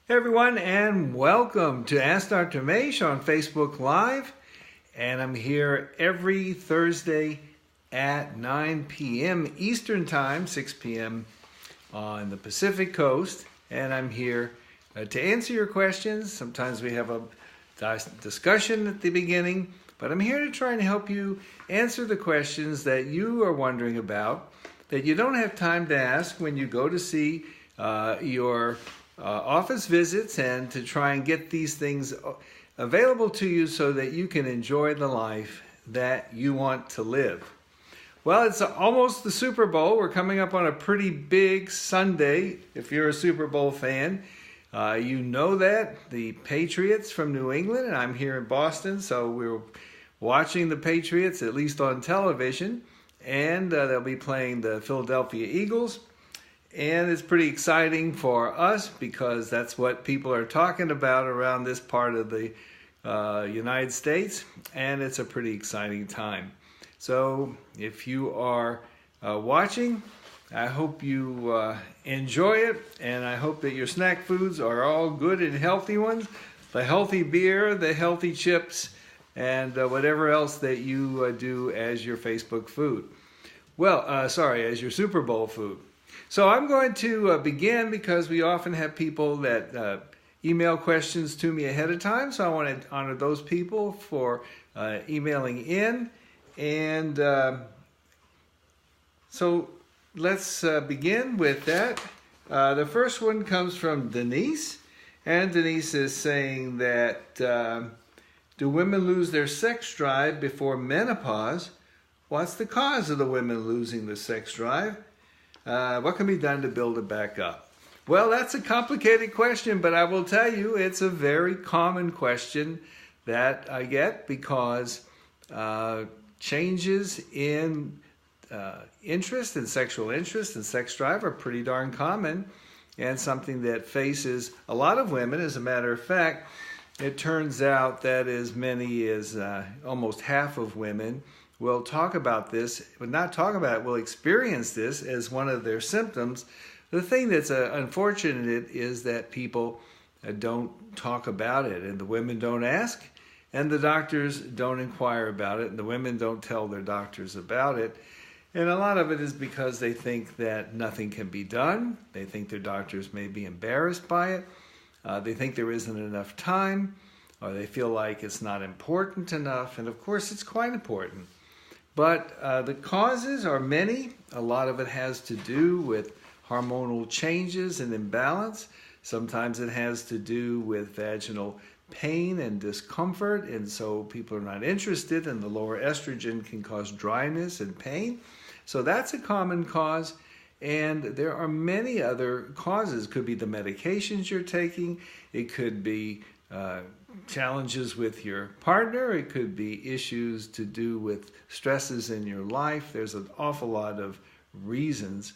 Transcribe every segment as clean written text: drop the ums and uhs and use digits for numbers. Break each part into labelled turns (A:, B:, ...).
A: Hey everyone, and welcome to Ask Dr. Mache on Facebook Live. And I'm here every Thursday at 9 p.m. Eastern Time, 6 p.m. on the Pacific Coast. And I'm here to answer your questions. Sometimes we have a discussion at the beginning, but I'm here to try and help you answer the questions that you are wondering about, that you don't have time to ask when you go to see your office visits, and to try and get these things available to you so that you can enjoy the life that you want to live. Well, it's almost the Super Bowl. We're coming up on a pretty big Sunday. If you're a Super Bowl fan, you know that. The Patriots from New England, and I'm here in Boston, so we're watching the Patriots, at least on television, and they'll be playing the Philadelphia Eagles. And it's pretty exciting for us because that's what people are talking about around this part of the United States, and it's a pretty exciting time. So if you are watching, I hope you enjoy it, and I hope that your snack foods are all good and healthy ones, the healthy beer, the healthy chips, and whatever else that you do as your Facebook food. Well, as your Super Bowl food. So I'm going to begin because we often have people that email questions to me ahead of time. So I want to honor those people for emailing in. And so let's begin with that. The first one comes from Denise. And Denise is saying that, do women lose their sex drive before menopause? What's the cause of the women losing the sex drive? What can be done to build it back up? Well, that's a complicated question, but I will tell you it's a very common question that I get because changes in interest and sexual interest and sex drive are pretty darn common, and something that faces a lot of women. As a matter of fact, it turns out that as many as almost half of women will talk about this, but not talk about it, will experience this as one of their symptoms. The thing that's unfortunate is that people don't talk about it, and the women don't ask, and the doctors don't inquire about it, and the women don't tell their doctors about it. And a lot of it is because they think that nothing can be done. They think their doctors may be embarrassed by it. They think there isn't enough time, or they feel like it's not important enough. And of course, it's quite important. But the causes are many. A lot of it has to do with hormonal changes and imbalance. Sometimes it has to do with vaginal pain and discomfort, and so people are not interested, and the lower estrogen can cause dryness and pain. So that's a common cause, and there are many other causes. It could be the medications you're taking. It could be challenges with your partner. It could be issues to do with stresses in your life. There's an awful lot of reasons.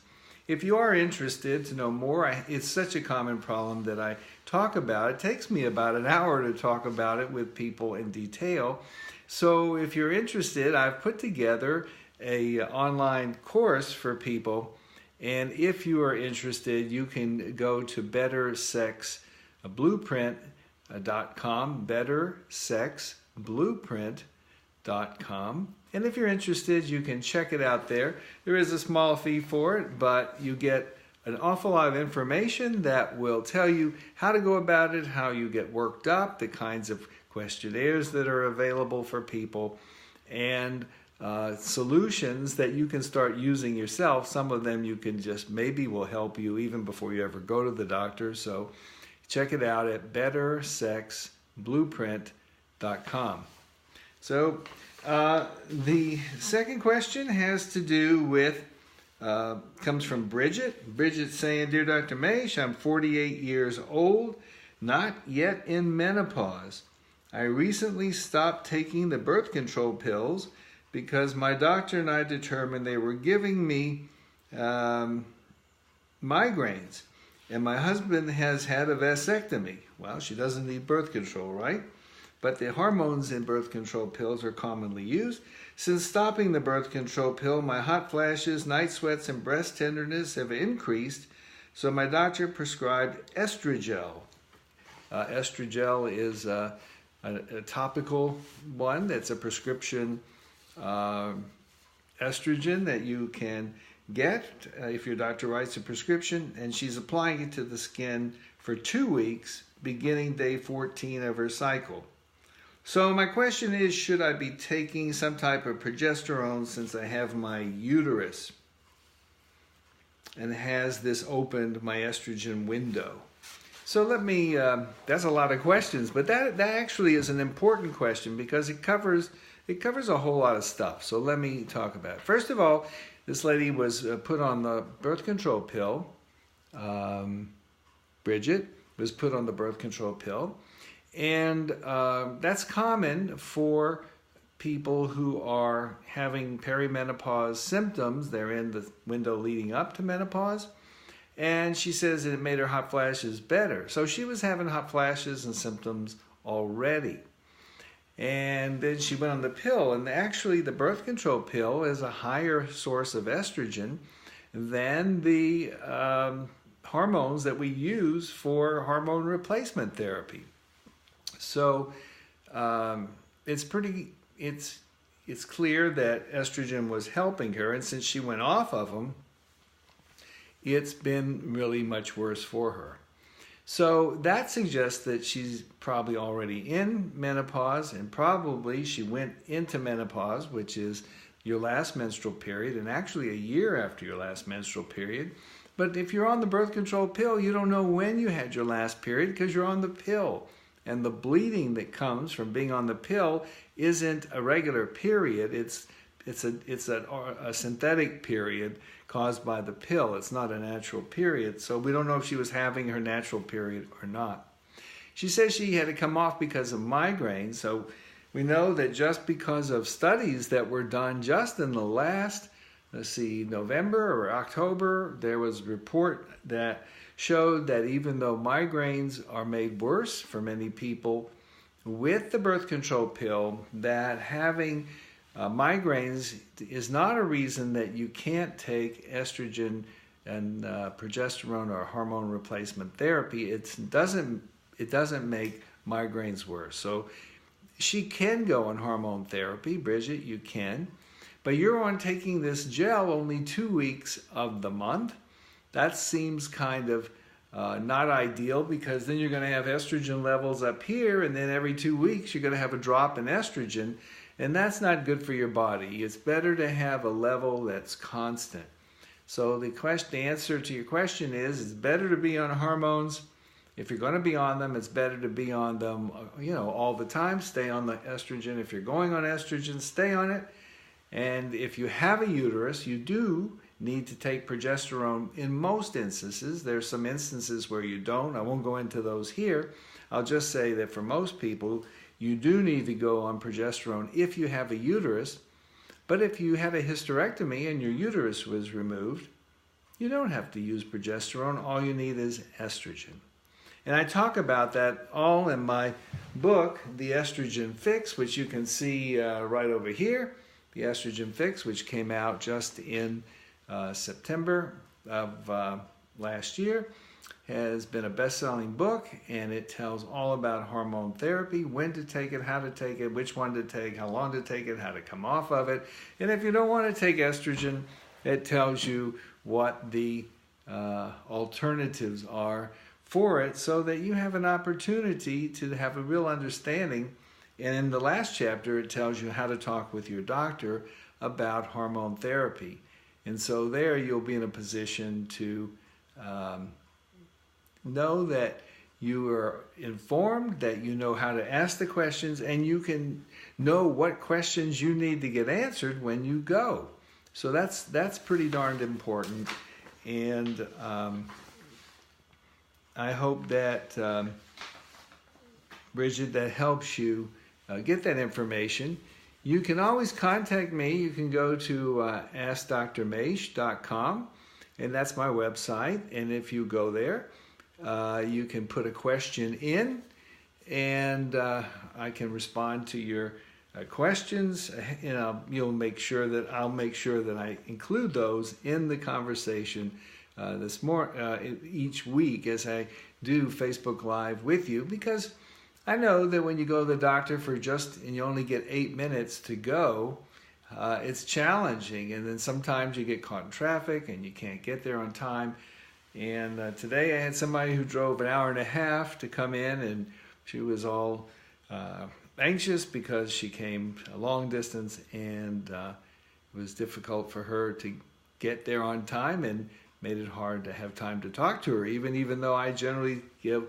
A: If you are interested to know more, it's such a common problem that I talk about. It takes me about an hour to talk about it with people in detail. So if you're interested, I've put together an online course for people. And if you are interested, you can go to bettersexblueprint.com, bettersexblueprint.com. And if you're interested, you can check it out there. There is a small fee for it, but you get an awful lot of information that will tell you how to go about it, how you get worked up, the kinds of questionnaires that are available for people, and solutions that you can start using yourself. Some of them you can just maybe will help you even before you ever go to the doctor. So check it out at bettersexblueprint.com. So the second question has to do with, comes from Bridget. Bridget's saying, Dear Dr. Mache, I'm 48 years old, not yet in menopause. I recently stopped taking the birth control pills because my doctor and I determined they were giving me migraines. And my husband has had a vasectomy. Well, she doesn't need birth control, right? But the hormones in birth control pills are commonly used. Since stopping the birth control pill, my hot flashes, night sweats, and breast tenderness have increased, so my doctor prescribed estrogel. Estrogel is a topical one that's a prescription estrogen that you can get if your doctor writes a prescription, and she's applying it to the skin for 2 weeks beginning day 14 of her cycle. So my question is, should I be taking some type of progesterone since I have my uterus and has this opened my estrogen window? So let me, that's a lot of questions, but that actually is an important question because it covers a whole lot of stuff. So let me talk about it. First of all, this lady was put on the birth control pill. Bridget was put on the birth control pill. And that's common for people who are having perimenopause symptoms. They're in the window leading up to menopause. And she says that it made her hot flashes better. So she was having hot flashes and symptoms already. And then she went on the pill. And actually the birth control pill is a higher source of estrogen than the hormones that we use for hormone replacement therapy. So it's clear that estrogen was helping her, and since she went off of them, it's been really much worse for her. So that suggests that she's probably already in menopause, and probably she went into menopause, which is your last menstrual period, and actually a year after your last menstrual period. But if you're on the birth control pill, you don't know when you had your last period because you're on the pill. And the bleeding that comes from being on the pill isn't a regular period. It's a synthetic period caused by the pill. It's not a natural period. So we don't know if she was having her natural period or not. She says she had to come off because of migraines. So we know that just because of studies that were done just in the last, November or October, there was a report that showed that even though migraines are made worse for many people with the birth control pill, that having migraines is not a reason that you can't take estrogen and progesterone or hormone replacement therapy. It doesn't make migraines worse. So she can go on hormone therapy, Bridget, you can, but you're on taking this gel only 2 weeks of the month. That seems kind of not ideal, because then you're going to have estrogen levels up here, and then every 2 weeks you're going to have a drop in estrogen, and that's not good for your body. It's better to have a level that's constant. So the answer to your question is, it's better to be on hormones. If you're going to be on them, it's better to be on them, all the time. Stay on the estrogen. If you're going on estrogen, stay on it. And if you have a uterus, you do need to take progesterone in most instances. There's some instances where you don't. I won't go into those here. I'll just say that for most people, you do need to go on progesterone if you have a uterus. But if you had a hysterectomy and your uterus was removed, you don't have to use progesterone. All you need is estrogen. And I talk about that all in my book, The Estrogen Fix, which you can see right over here. The Estrogen Fix, which came out just in September of last year, has been a best-selling book, and it tells all about hormone therapy, when to take it, how to take it, which one to take, how long to take it, how to come off of it. And if you don't want to take estrogen, it tells you what the alternatives are for it, so that you have an opportunity to have a real understanding. And in the last chapter, it tells you how to talk with your doctor about hormone therapy. And so there you'll be in a position to know that you are informed, that you know how to ask the questions, and you can know what questions you need to get answered when you go. So that's pretty darned important. And I hope that, Bridget, that helps you get that information. You can always contact me. You can go to AskDrMache.com, and that's my website. And if you go there, you can put a question in, and I can respond to your questions. And I'll make sure that I include those in the conversation each week as I do Facebook Live with you, because I know that when you go to the doctor and you only get 8 minutes to go, it's challenging, and then sometimes you get caught in traffic and you can't get there on time. And today I had somebody who drove an hour and a half to come in, and she was all anxious because she came a long distance, and it was difficult for her to get there on time, and made it hard to have time to talk to her, even though I generally give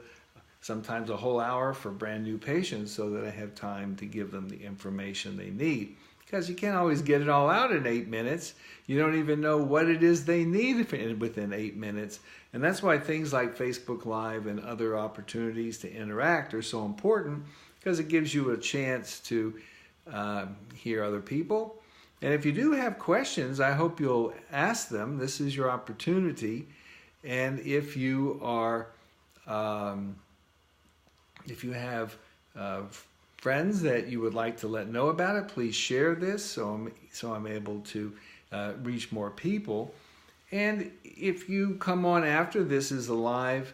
A: sometimes a whole hour for brand new patients so that I have time to give them the information they need. Because you can't always get it all out in 8 minutes. You don't even know what it is they need within 8 minutes. And that's why things like Facebook Live and other opportunities to interact are so important, because it gives you a chance to hear other people. And if you do have questions, I hope you'll ask them. This is your opportunity. And if you are, if you have friends that you would like to let know about it, please share this so I'm able to reach more people. And if you come on after this is a live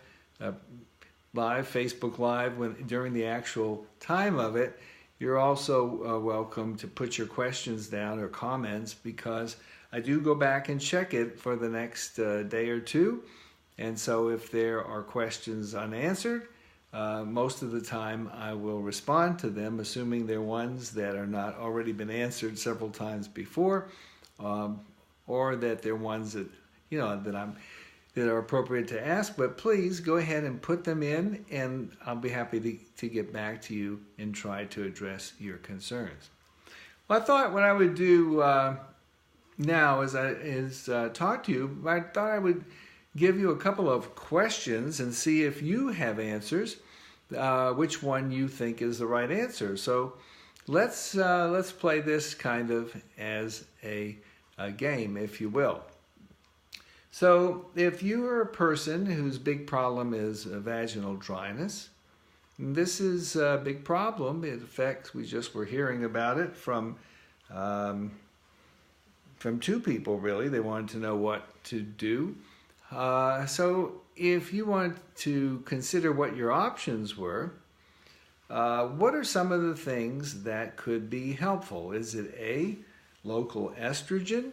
A: Facebook Live during the actual time of it, you're also welcome to put your questions down or comments, because I do go back and check it for the next day or two. And so if there are questions unanswered, most of the time I will respond to them, assuming they're ones that are not already been answered several times before, or that they're ones that that are appropriate to ask. But please go ahead and put them in, and I'll be happy to get back to you and try to address your concerns. Well, I thought what I would do now is talk to you. I thought I would give you a couple of questions and see if you have answers, which one you think is the right answer. So let's play this kind of as a game, if you will. So if you are a person whose big problem is vaginal dryness, this is a big problem. It affects, we just were hearing about it from two people, really. They wanted to know what to do. So if you want to consider what your options were, what are some of the things that could be helpful? Is it A, local estrogen?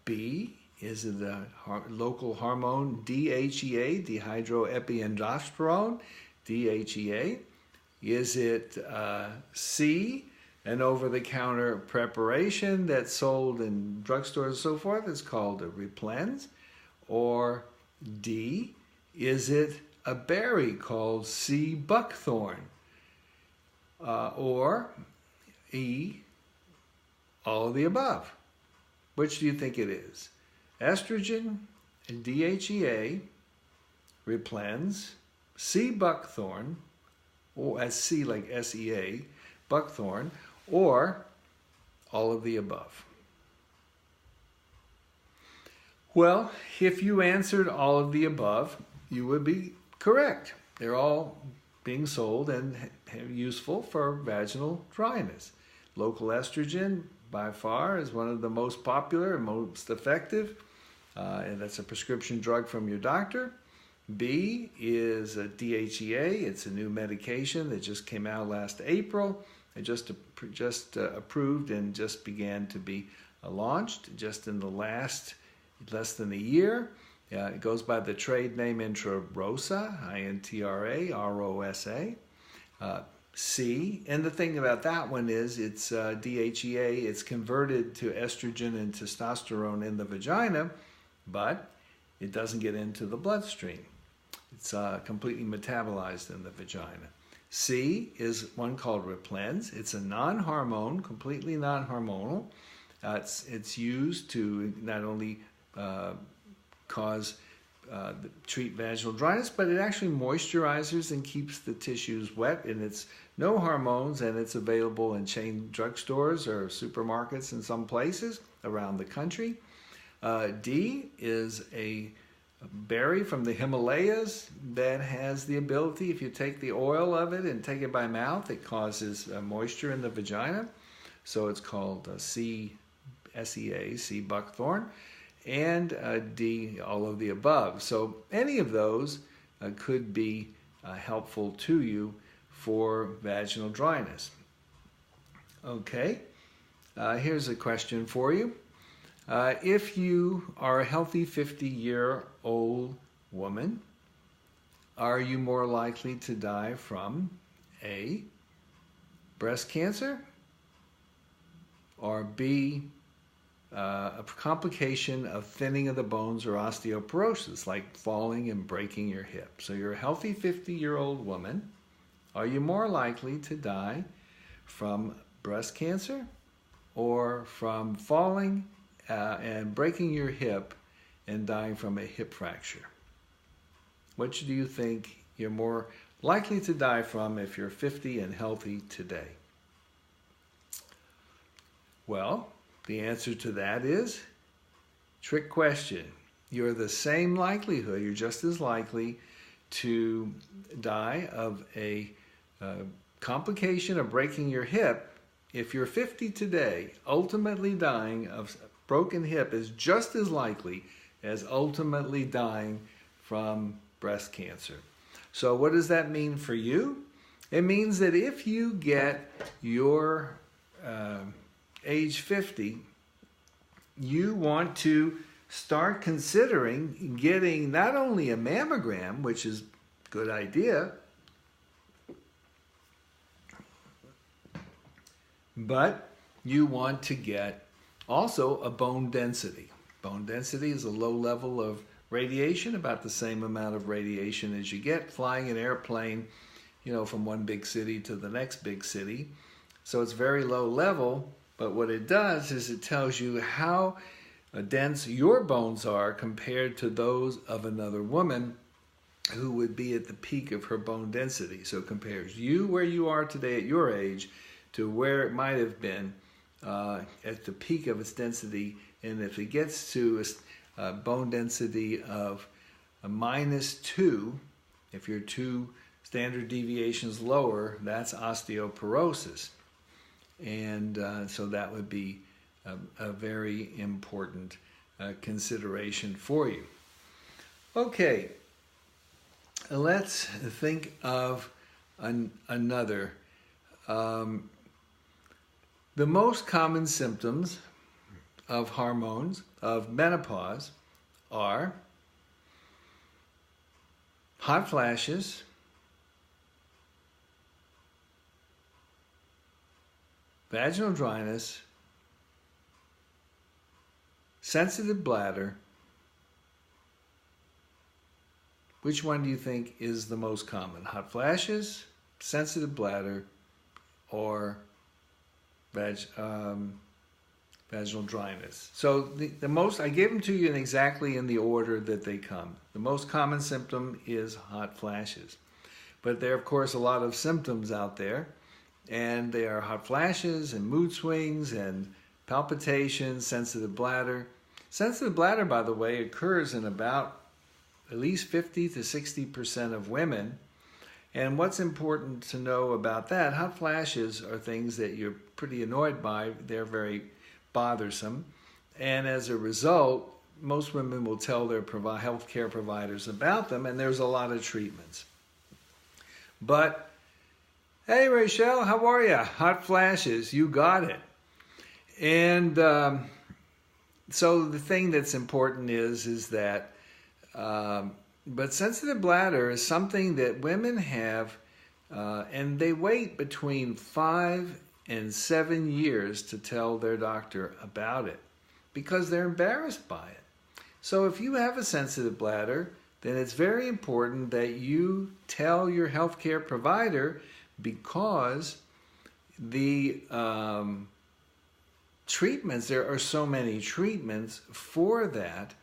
A: B, is it a local hormone DHEA, dehydroepiandrosterone, DHEA? Is it C, an over-the-counter preparation that's sold in drugstores and so forth? It's called a Replens. Or D, is it a berry called sea buckthorn? Or E, all of the above. Which do you think it is? Estrogen, DHEA, Replens, sea buckthorn, or as C like SEA, buckthorn, or all of the above? Well, if you answered all of the above, you would be correct. They're all being sold and useful for vaginal dryness. Local estrogen, by far, is one of the most popular and most effective, and that's a prescription drug from your doctor. B is a DHEA. It's a new medication that just came out last April. It just approved and just began to be launched just in the less than a year. It goes by the trade name Intrarosa, Intrarosa. C, and the thing about that one is it's DHEA. It's converted to estrogen and testosterone in the vagina, but it doesn't get into the bloodstream. It's completely metabolized in the vagina. C is one called Replens. It's a non-hormone, completely non-hormonal. It's used to not only treat vaginal dryness, but it actually moisturizes and keeps the tissues wet, and it's no hormones, and it's available in chain drugstores or supermarkets in some places around the country. D is a berry from the Himalayas that has the ability, if you take the oil of it and take it by mouth, it causes moisture in the vagina. So it's called SEA, sea buckthorn. and D, all of the above. So any of those could be helpful to you for vaginal dryness. Okay, here's a question for you. If you are a healthy 50-year-old woman, are you more likely to die from A, breast cancer, or B, a complication of thinning of the bones or osteoporosis, like falling and breaking your hip? So you're a healthy 50-year-old woman. Are you more likely to die from breast cancer or from falling and breaking your hip and dying from a hip fracture? Which do you think you're more likely to die from if you're 50 and healthy today? Well, the answer to that is, trick question. You're the same likelihood, you're just as likely to die of a complication of breaking your hip. If you're 50 today, ultimately dying of a broken hip is just as likely as ultimately dying from breast cancer. So what does that mean for you? It means that if you get your age 50, you want to start considering getting not only a mammogram, which is a good idea, but you want to get also a bone density. Bone density is a low level of radiation, about the same amount of radiation as you get flying an airplane, from one big city to the next big city. So it's very low level, but what it does is it tells you how dense your bones are compared to those of another woman who would be at the peak of her bone density. So it compares you where you are today at your age to where it might have been at the peak of its density. And if it gets to a bone density of a -2, if you're 2 standard deviations lower, that's osteoporosis. And so that would be a very important consideration for you. Okay, let's think of another. The most common symptoms of hormones, of menopause, are hot flashes, vaginal dryness, sensitive bladder. Which one do you think is the most common? Hot flashes, sensitive bladder, or vaginal dryness? So the most, I gave them to you exactly in the order that they come. The most common symptom is hot flashes. But there are, of course, a lot of symptoms out there. And they are hot flashes and mood swings and palpitations, sensitive bladder. Sensitive bladder, by the way, occurs in about at least 50 to 60% of women. And what's important to know about that, hot flashes are things that you're pretty annoyed by. They're very bothersome. And as a result, most women will tell their healthcare providers about them, and there's a lot of treatments. But hey, Rachel, how are you? Hot flashes, you got it. And so the thing that's important is that, but sensitive bladder is something that women have, and they wait between 5 and 7 years to tell their doctor about it because they're embarrassed by it. So if you have a sensitive bladder, then it's very important that you tell your healthcare provider, because the treatments, there are so many treatments for that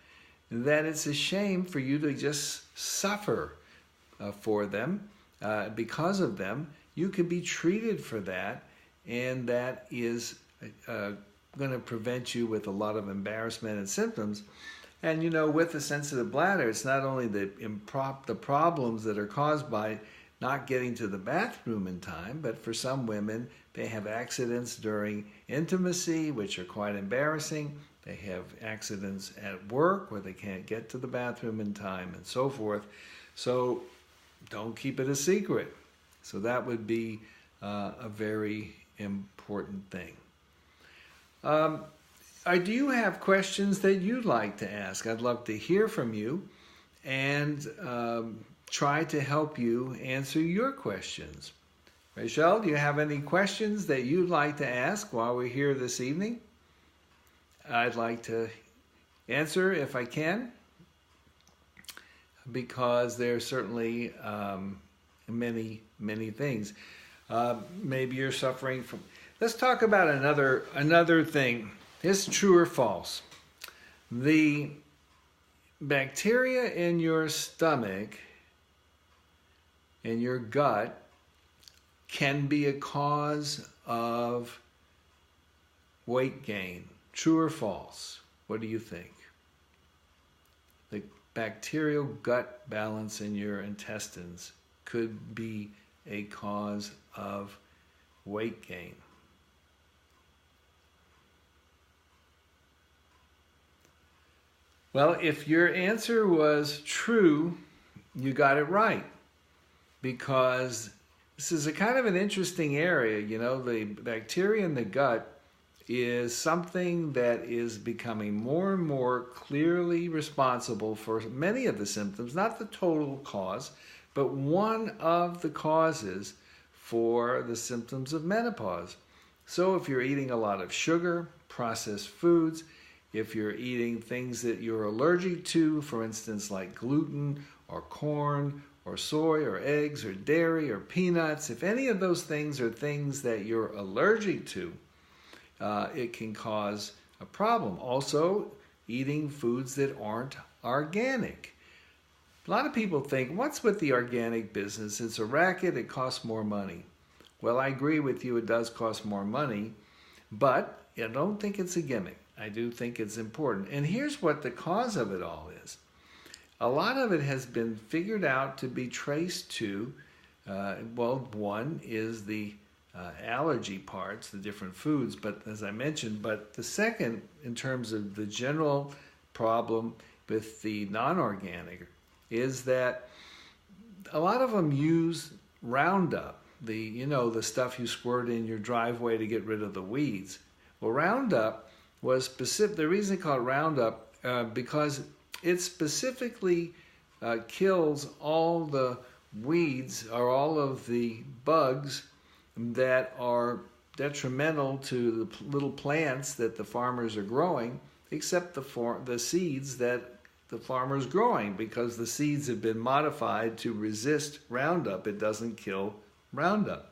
A: it's a shame for you to just suffer for them. Because of them, you could be treated for that, and that is going to prevent you with a lot of embarrassment and symptoms. And with a sensitive bladder, it's not only the problems that are caused by not getting to the bathroom in time, but for some women, they have accidents during intimacy, which are quite embarrassing. They have accidents at work where they can't get to the bathroom in time and so forth. So don't keep it a secret. So that would be a very important thing. Do you have questions that you'd like to ask? I'd love to hear from you and try to help you answer your questions. Rachel, do you have any questions that you'd like to ask while we're here this evening? I'd like to answer if I can, because there are certainly many things. Maybe you're suffering from... Let's talk about another thing. Is true or false? The bacteria in your stomach, in your gut, can be a cause of weight gain. True or false? What do you think? The bacterial gut balance in your intestines could be a cause of weight gain. Well, if your answer was true, you got it right, because this is a kind of an interesting area. You know, the bacteria in the gut is something that is becoming more and more clearly responsible for many of the symptoms, not the total cause, but one of the causes for the symptoms of menopause. So if you're eating a lot of sugar, processed foods, if you're eating things that you're allergic to, for instance, like gluten or corn or soy or eggs or dairy or peanuts, if any of those things are things that you're allergic to, it can cause a problem. Also, eating foods that aren't organic. A lot of people think, what's with the organic business? It's a racket, it costs more money. Well, I agree with you, it does cost more money, but I don't think it's a gimmick. I do think it's important. And here's what the cause of it all is. A lot of it has been figured out to be traced to, one is the allergy parts, the different foods, but as I mentioned, but the second, in terms of the general problem with the non-organic, is that a lot of them use Roundup, the stuff you squirt in your driveway to get rid of the weeds. Well, Roundup was specific. The reason they call it Roundup because it specifically kills all the weeds or all of the bugs that are detrimental to the little plants that the farmers are growing, except the seeds that the farmer's growing, because the seeds have been modified to resist Roundup. It doesn't kill Roundup.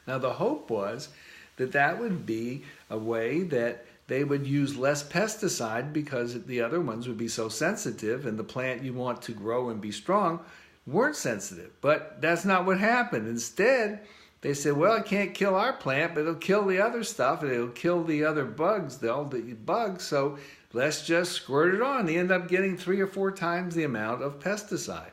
A: Now the hope was that that would be a way that they would use less pesticide, because the other ones would be so sensitive, and the plant you want to grow and be strong weren't sensitive. But that's not what happened. Instead, they said, well, it can't kill our plant, but it'll kill the other stuff, and it'll kill the other bugs, all the bugs, so let's just squirt it on. They end up getting 3 or 4 times the amount of pesticide.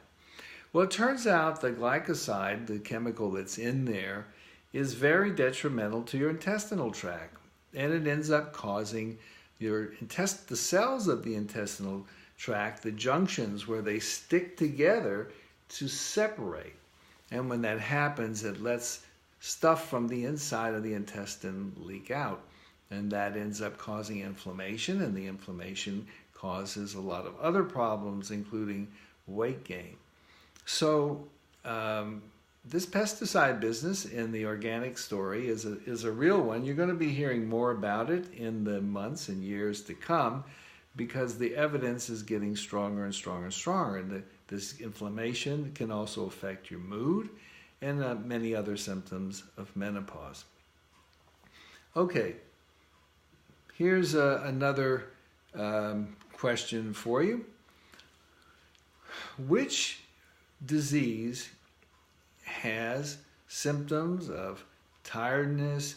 A: Well, it turns out the glycoside, the chemical that's in there, is very detrimental to your intestinal tract. And it ends up causing the cells of the intestinal tract, the junctions where they stick together, to separate. And when that happens, it lets stuff from the inside of the intestine leak out. And that ends up causing inflammation, and the inflammation causes a lot of other problems, including weight gain. So this pesticide business in the organic story is a real one. You're going to be hearing more about it in the months and years to come, because the evidence is getting stronger and stronger and stronger. And this inflammation can also affect your mood and many other symptoms of menopause. Okay, here's another question for you. Which disease has symptoms of tiredness,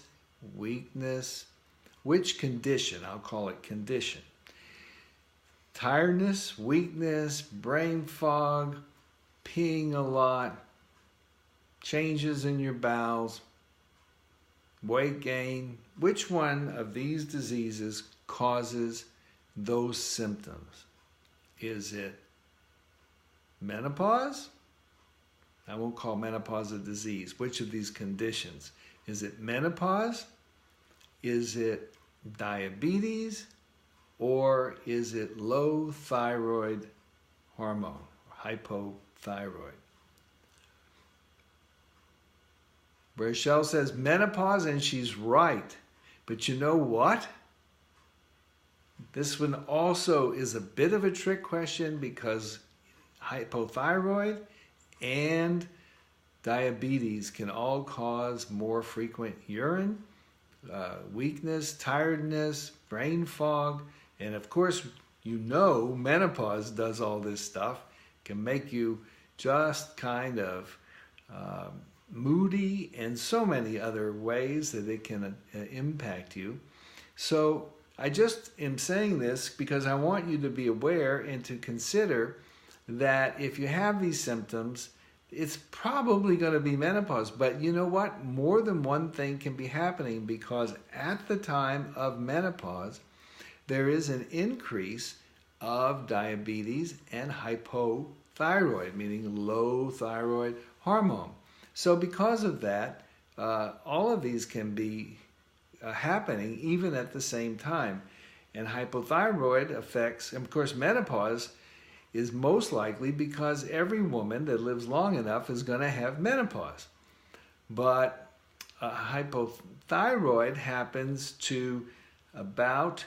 A: weakness? Which condition? I'll call it condition. Tiredness, weakness, brain fog, peeing a lot, changes in your bowels, weight gain. Which one of these diseases causes those symptoms? Is it menopause? I won't call menopause a disease. Which of these conditions? Is it menopause? Is it diabetes? Or is it low thyroid hormone, hypothyroid? Rochelle says menopause, and she's right. But you know what? This one also is a bit of a trick question, because hypothyroid and diabetes can all cause more frequent urine, weakness, tiredness, brain fog, and of course, you know menopause does all this stuff, can make you just kind of moody, and so many other ways that it can impact you. So I just am saying this because I want you to be aware and to consider that if you have these symptoms, it's probably going to be menopause. But you know what? More than one thing can be happening, because at the time of menopause, there is an increase of diabetes and hypothyroid, meaning low thyroid hormone. So because of that, all of these can be happening even at the same time. And hypothyroid affects, and of course, menopause is most likely because every woman that lives long enough is going to have menopause. But hypothyroid happens to about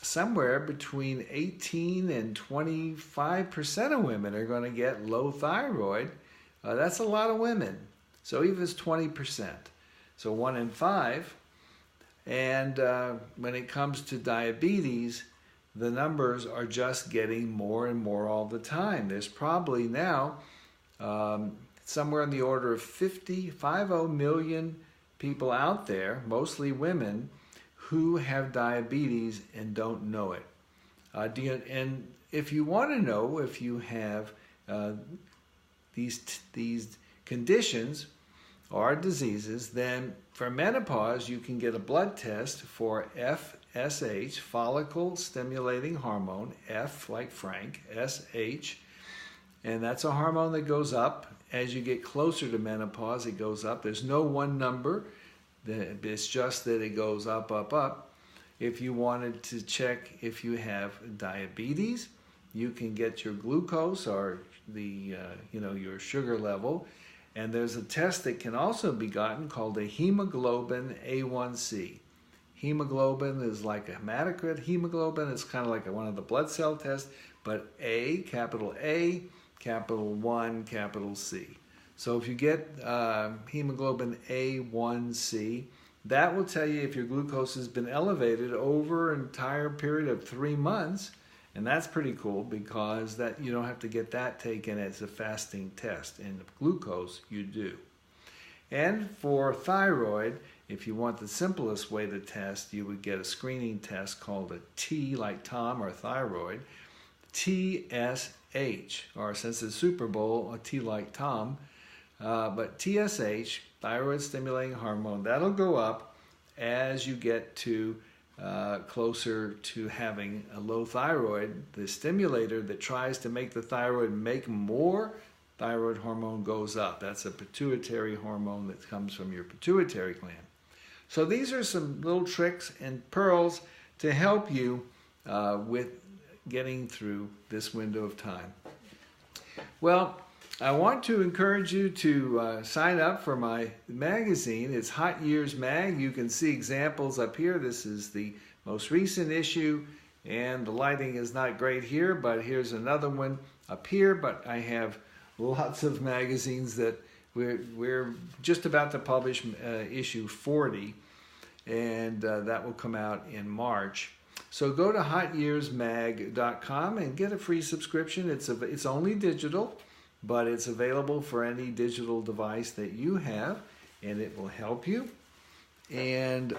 A: somewhere between 18 and 25% of women are going to get low thyroid. That's a lot of women. So even if it's 20%, so 1 in 5. And when it comes to diabetes, the numbers are just getting more and more all the time. There's probably now somewhere in the order of 50 million people out there, mostly women, who have diabetes and don't know it. And if you want to know if you have these conditions or diseases, then for menopause, you can get a blood test for FSH, follicle stimulating hormone, F like Frank, SH, and that's a hormone that goes up. As you get closer to menopause, it goes up. There's no one number. It's just that it goes up, up, up. If you wanted to check if you have diabetes, you can get your glucose or the your sugar level, and there's a test that can also be gotten called a hemoglobin A1C. Hemoglobin is like a hematocrit. Hemoglobin is kind of like one of the blood cell tests, but A, capital 1, capital C. So if you get hemoglobin A1C, that will tell you if your glucose has been elevated over an entire period of 3 months. And that's pretty cool, because that you don't have to get that taken as a fasting test. And glucose, you do. And for thyroid, if you want the simplest way to test, you would get a screening test called a T, like Tom, or thyroid, TSH, or since it's Super Bowl, a T like Tom, but TSH, thyroid stimulating hormone, that'll go up as you get to closer to having a low thyroid. The stimulator that tries to make the thyroid make more thyroid hormone goes up. That's a pituitary hormone that comes from your pituitary gland. So these are some little tricks and pearls to help you with getting through this window of time. Well, I want to encourage you to sign up for my magazine. It's Hot Years Mag. You can see examples up here. This is the most recent issue, and the lighting is not great here, but here's another one up here. But I have lots of magazines that we're just about to publish issue 40, and that will come out in March. So go to hotyearsmag.com and get a free subscription. It's only digital, but it's available for any digital device that you have, and it will help you. And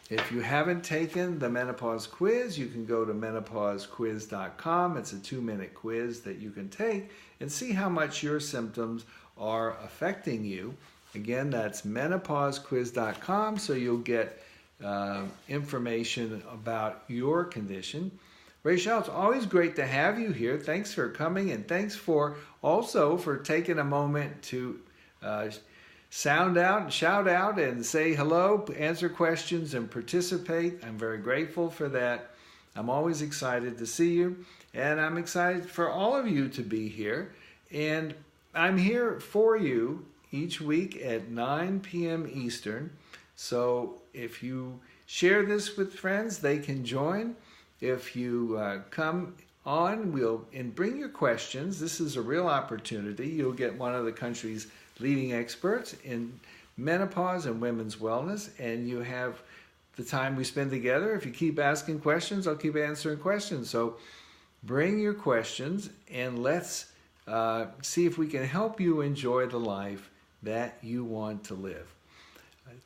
A: if you haven't taken the menopause quiz, you can go to menopausequiz.com. It's a 2-minute quiz that you can take and see how much your symptoms are affecting you. Again, that's menopausequiz.com, so you'll get information about your condition. Rachel, it's always great to have you here. Thanks for coming, and thanks for taking a moment to sound out and shout out and say hello, answer questions, and participate. I'm very grateful for that. I'm always excited to see you, and I'm excited for all of you to be here. And I'm here for you each week at 9 p.m. Eastern. So if you share this with friends, they can join. If you come on and bring your questions, this is a real opportunity. You'll get one of the country's leading experts in menopause and women's wellness, and you have the time we spend together. If you keep asking questions, I'll keep answering questions. So bring your questions, and let's see if we can help you enjoy the life that you want to live.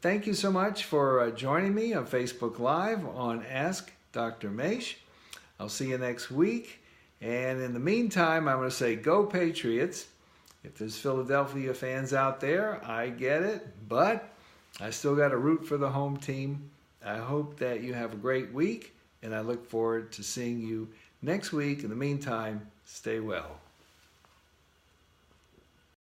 A: Thank you so much for joining me on Facebook Live on Ask Dr. Mache. I'll see you next week. And in the meantime, I'm going to say, go Patriots. If there's Philadelphia fans out there, I get it, but I still got to root for the home team. I hope that you have a great week, and I look forward to seeing you next week. In the meantime, stay well.